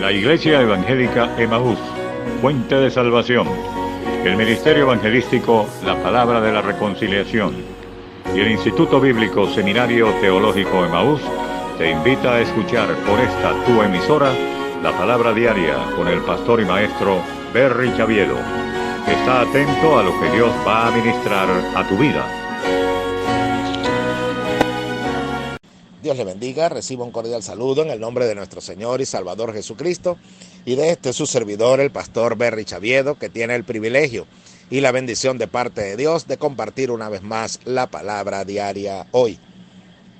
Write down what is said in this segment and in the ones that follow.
La Iglesia Evangélica Emaús, Fuente de Salvación, el Ministerio Evangelístico La Palabra de la Reconciliación y el Instituto Bíblico Seminario Teológico Emaús te invita a escuchar por esta tu emisora la Palabra Diaria con el pastor y maestro Berry Chaviedo. Está atento a lo que Dios va a ministrar a tu vida. Dios le bendiga, reciba un cordial saludo en el nombre de nuestro Señor y Salvador Jesucristo y de su servidor, el pastor Berry Chaviedo, que tiene el privilegio y la bendición de parte de Dios de compartir una vez más la palabra diaria hoy.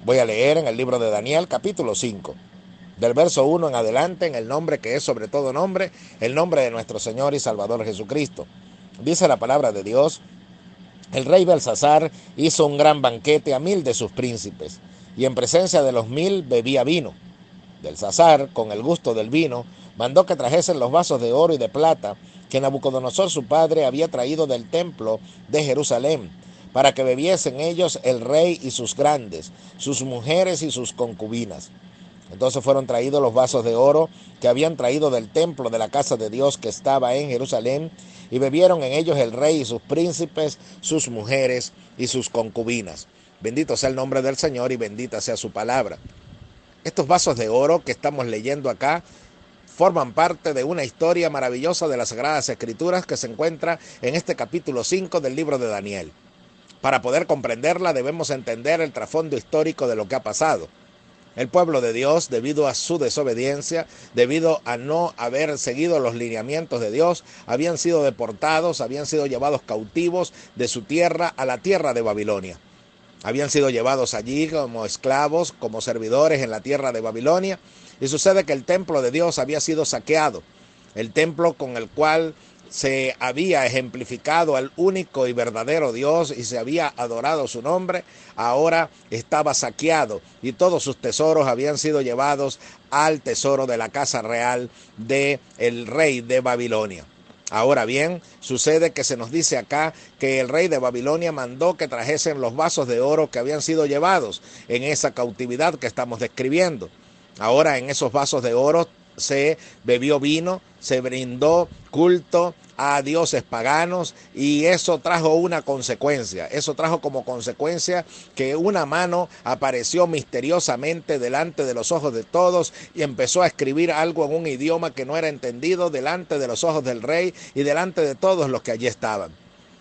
Voy a leer en el libro de Daniel, capítulo 5, del verso 1 en adelante, en el nombre que es sobre todo nombre, el nombre de nuestro Señor y Salvador Jesucristo. Dice la palabra de Dios: el rey Belsasar hizo un gran banquete a 1000 de sus príncipes, y en presencia de los 1000 bebía vino. Belsasar, con el gusto del vino, mandó que trajesen los vasos de oro y de plata que Nabucodonosor su padre había traído del templo de Jerusalén, para que bebiesen ellos el rey y sus grandes, sus mujeres y sus concubinas. Entonces fueron traídos los vasos de oro que habían traído del templo de la casa de Dios que estaba en Jerusalén, y bebieron en ellos el rey y sus príncipes, sus mujeres y sus concubinas. Bendito sea el nombre del Señor y bendita sea su palabra. Estos vasos de oro que estamos leyendo acá forman parte de una historia maravillosa de las Sagradas Escrituras que se encuentra en este capítulo 5 del libro de Daniel. Para poder comprenderla debemos entender el trasfondo histórico de lo que ha pasado. El pueblo de Dios, debido a su desobediencia, debido a no haber seguido los lineamientos de Dios, habían sido deportados, habían sido llevados cautivos de su tierra a la tierra de Babilonia. Habían sido llevados allí como esclavos, como servidores en la tierra de Babilonia, y sucede que el templo de Dios había sido saqueado. El templo con el cual se había ejemplificado al único y verdadero Dios y se había adorado su nombre, ahora estaba saqueado y todos sus tesoros habían sido llevados al tesoro de la casa real del rey de Babilonia. Ahora bien, sucede que se nos dice acá que el rey de Babilonia mandó que trajesen los vasos de oro que habían sido llevados en esa cautividad que estamos describiendo. Ahora en esos vasos de oro se bebió vino, se brindó culto a dioses paganos, y eso trajo una consecuencia. Eso trajo como consecuencia que una mano apareció misteriosamente delante de los ojos de todos y empezó a escribir algo en un idioma que no era entendido delante de los ojos del rey y delante de todos los que allí estaban.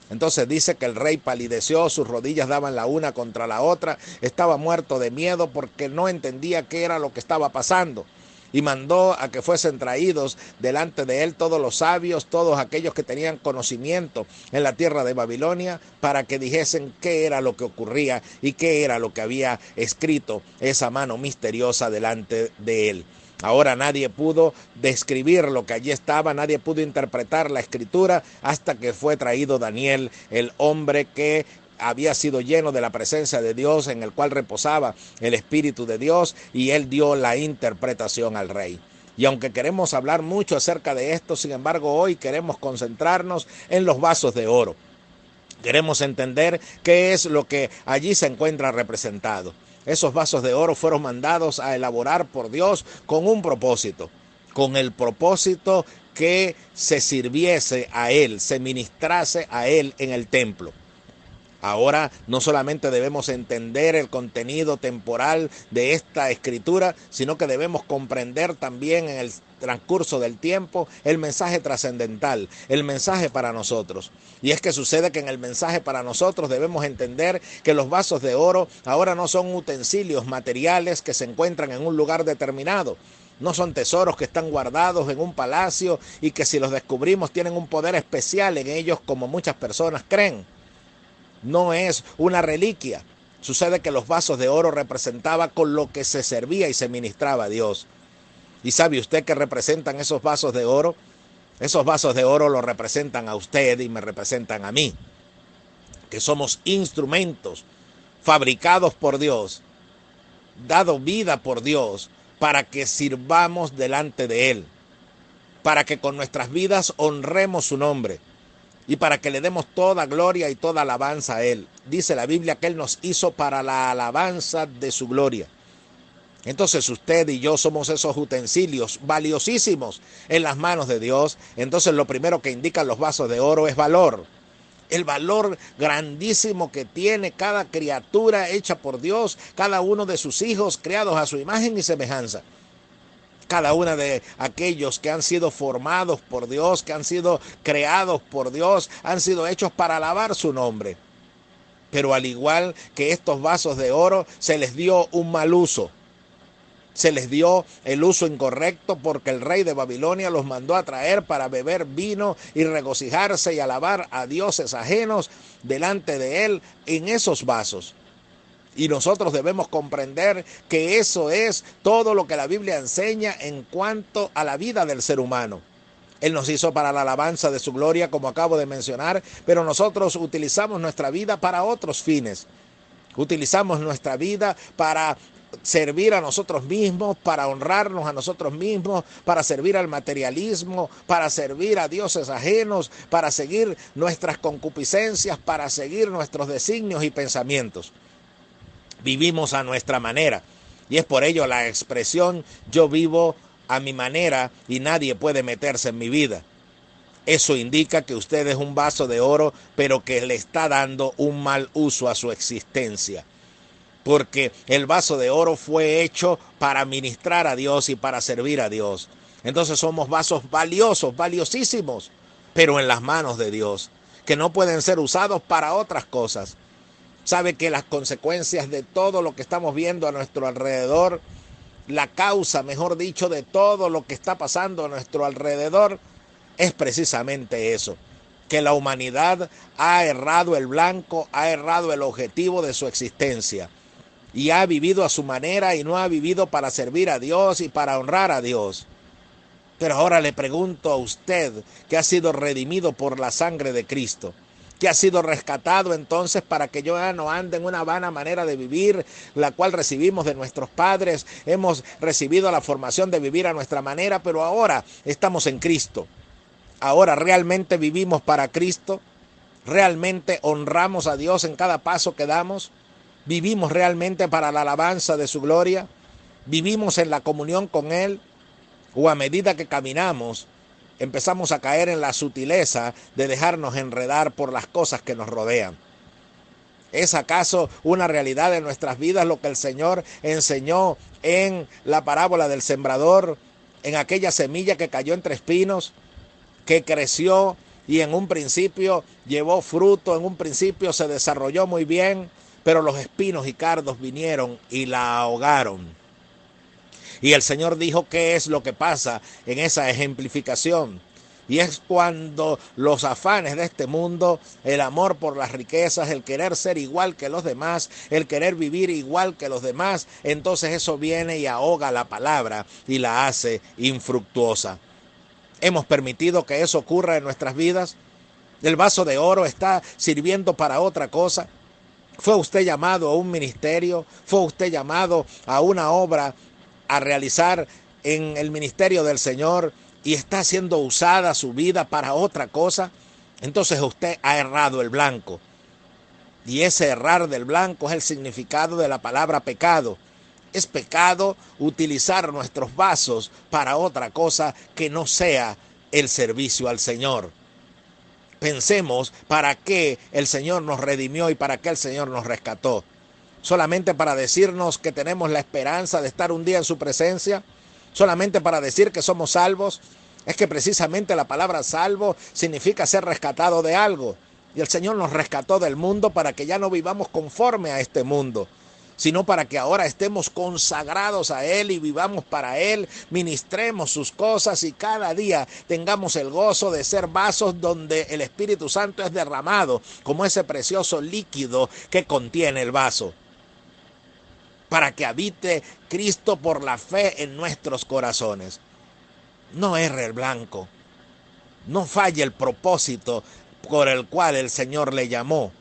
Entonces dice que el rey palideció, sus rodillas daban la una contra la otra, estaba muerto de miedo porque no entendía qué era lo que estaba pasando. Y mandó a que fuesen traídos delante de él todos los sabios, todos aquellos que tenían conocimiento en la tierra de Babilonia, para que dijesen qué era lo que ocurría y qué era lo que había escrito esa mano misteriosa delante de él. Ahora nadie pudo describir lo que allí estaba, nadie pudo interpretar la escritura hasta que fue traído Daniel, el hombre que había sido lleno de la presencia de Dios, en el cual reposaba el Espíritu de Dios, y él dio la interpretación al rey. Y aunque queremos hablar mucho acerca de esto, sin embargo hoy queremos concentrarnos en los vasos de oro. Queremos entender qué es lo que allí se encuentra representado. Esos vasos de oro fueron mandados a elaborar por Dios con un propósito, con el propósito que se sirviese a él, se ministrase a él en el templo. Ahora no solamente debemos entender el contenido temporal de esta escritura, sino que debemos comprender también en el transcurso del tiempo el mensaje trascendental, el mensaje para nosotros. Y es que sucede que en el mensaje para nosotros debemos entender que los vasos de oro ahora no son utensilios materiales que se encuentran en un lugar determinado. No son tesoros que están guardados en un palacio y que si los descubrimos tienen un poder especial en ellos, como muchas personas creen. No es una reliquia. Sucede que los vasos de oro representaban con lo que se servía y se ministraba a Dios. ¿Y sabe usted qué representan esos vasos de oro? Esos vasos de oro lo representan a usted y me representan a mí, que somos instrumentos fabricados por Dios, dado vida por Dios, para que sirvamos delante de Él, para que con nuestras vidas honremos su nombre y para que le demos toda gloria y toda alabanza a Él. Dice la Biblia que Él nos hizo para la alabanza de su gloria. Entonces usted y yo somos esos utensilios valiosísimos en las manos de Dios. Entonces lo primero que indican los vasos de oro es valor. El valor grandísimo que tiene cada criatura hecha por Dios, cada uno de sus hijos creados a su imagen y semejanza. Cada uno de aquellos que han sido formados por Dios, que han sido creados por Dios, han sido hechos para alabar su nombre. Pero al igual que estos vasos de oro, se les dio un mal uso. Se les dio el uso incorrecto porque el rey de Babilonia los mandó a traer para beber vino y regocijarse y alabar a dioses ajenos delante de él en esos vasos. Y nosotros debemos comprender que eso es todo lo que la Biblia enseña en cuanto a la vida del ser humano. Él nos hizo para la alabanza de su gloria, como acabo de mencionar, pero nosotros utilizamos nuestra vida para otros fines. Utilizamos nuestra vida para servir a nosotros mismos, para honrarnos a nosotros mismos, para servir al materialismo, para servir a dioses ajenos, para seguir nuestras concupiscencias, para seguir nuestros designios y pensamientos. Vivimos a nuestra manera y es por ello la expresión yo vivo a mi manera y nadie puede meterse en mi vida. Eso indica que usted es un vaso de oro, pero que le está dando un mal uso a su existencia. Porque el vaso de oro fue hecho para ministrar a Dios y para servir a Dios. Entonces somos vasos valiosos, valiosísimos, pero en las manos de Dios, que no pueden ser usados para otras cosas. Sabe que las consecuencias de todo lo que estamos viendo a nuestro alrededor, la causa, mejor dicho, de todo lo que está pasando a nuestro alrededor, es precisamente eso. Que la humanidad ha errado el blanco, ha errado el objetivo de su existencia. Y ha vivido a su manera y no ha vivido para servir a Dios y para honrar a Dios. Pero ahora le pregunto a usted, que ha sido redimido por la sangre de Cristo, que ha sido rescatado entonces para que yo ya no ande en una vana manera de vivir, la cual recibimos de nuestros padres. Hemos recibido la formación de vivir a nuestra manera, pero ahora estamos en Cristo. Ahora realmente vivimos para Cristo, realmente honramos a Dios en cada paso que damos. ¿Vivimos realmente para la alabanza de su gloria? ¿Vivimos en la comunión con Él? ¿O a medida que caminamos, empezamos a caer en la sutileza de dejarnos enredar por las cosas que nos rodean? ¿Es acaso una realidad en nuestras vidas lo que el Señor enseñó en la parábola del sembrador, en aquella semilla que cayó entre espinos, que creció y en un principio llevó fruto, en un principio se desarrolló muy bien, pero los espinos y cardos vinieron y la ahogaron? Y el Señor dijo qué es lo que pasa en esa ejemplificación. Y es cuando los afanes de este mundo, el amor por las riquezas, el querer ser igual que los demás, el querer vivir igual que los demás, entonces eso viene y ahoga la palabra y la hace infructuosa. ¿Hemos permitido que eso ocurra en nuestras vidas? ¿El vaso de oro está sirviendo para otra cosa? ¿Fue usted llamado a un ministerio? ¿Fue usted llamado a una obra a realizar en el ministerio del Señor y está siendo usada su vida para otra cosa? Entonces usted ha errado el blanco. Y ese errar del blanco es el significado de la palabra pecado. Es pecado utilizar nuestros vasos para otra cosa que no sea el servicio al Señor. Pensemos para qué el Señor nos redimió y para qué el Señor nos rescató. ¿Solamente para decirnos que tenemos la esperanza de estar un día en su presencia? ¿Solamente para decir que somos salvos? Es que precisamente la palabra salvo significa ser rescatado de algo. Y el Señor nos rescató del mundo para que ya no vivamos conforme a este mundo, sino para que ahora estemos consagrados a Él y vivamos para Él, ministremos sus cosas y cada día tengamos el gozo de ser vasos donde el Espíritu Santo es derramado como ese precioso líquido que contiene el vaso, para que habite Cristo por la fe en nuestros corazones. No erre el blanco, no falle el propósito por el cual el Señor le llamó.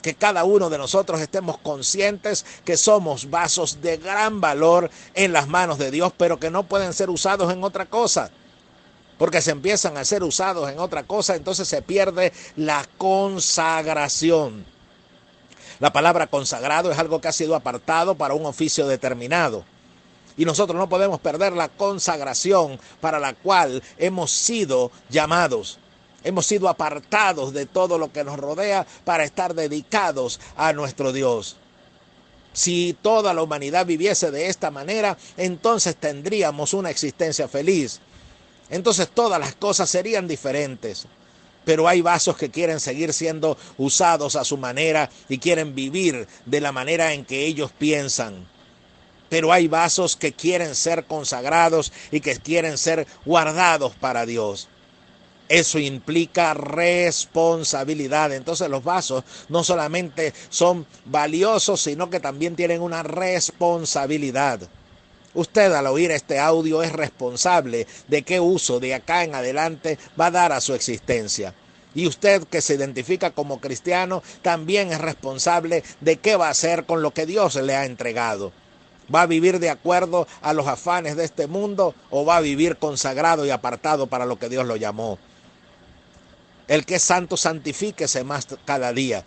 Que cada uno de nosotros estemos conscientes que somos vasos de gran valor en las manos de Dios, pero que no pueden ser usados en otra cosa. Porque se empiezan a ser usados en otra cosa, entonces se pierde la consagración. La palabra consagrado es algo que ha sido apartado para un oficio determinado. Y nosotros no podemos perder la consagración para la cual hemos sido llamados. Hemos sido apartados de todo lo que nos rodea para estar dedicados a nuestro Dios. Si toda la humanidad viviese de esta manera, entonces tendríamos una existencia feliz. Entonces todas las cosas serían diferentes. Pero hay vasos que quieren seguir siendo usados a su manera y quieren vivir de la manera en que ellos piensan. Pero hay vasos que quieren ser consagrados y que quieren ser guardados para Dios. Eso implica responsabilidad. Entonces los vasos no solamente son valiosos, sino que también tienen una responsabilidad. Usted al oír este audio es responsable de qué uso de acá en adelante va a dar a su existencia. Y usted que se identifica como cristiano también es responsable de qué va a hacer con lo que Dios le ha entregado. ¿Va a vivir de acuerdo a los afanes de este mundo o va a vivir consagrado y apartado para lo que Dios lo llamó? El que es santo, santifíquese más cada día.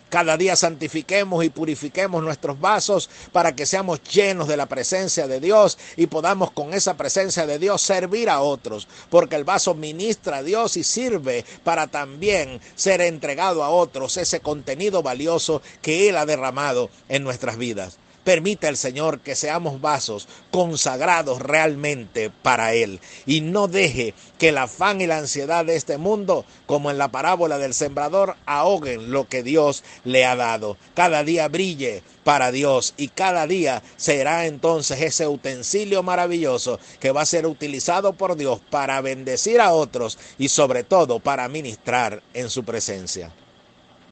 Cada día santifiquemos y purifiquemos nuestros vasos para que seamos llenos de la presencia de Dios y podamos con esa presencia de Dios servir a otros, porque el vaso ministra a Dios y sirve para también ser entregado a otros ese contenido valioso que Él ha derramado en nuestras vidas. Permita el Señor que seamos vasos consagrados realmente para Él y no deje que el afán y la ansiedad de este mundo, como en la parábola del sembrador, ahoguen lo que Dios le ha dado. Cada día brille para Dios y cada día será entonces ese utensilio maravilloso que va a ser utilizado por Dios para bendecir a otros y sobre todo para ministrar en su presencia.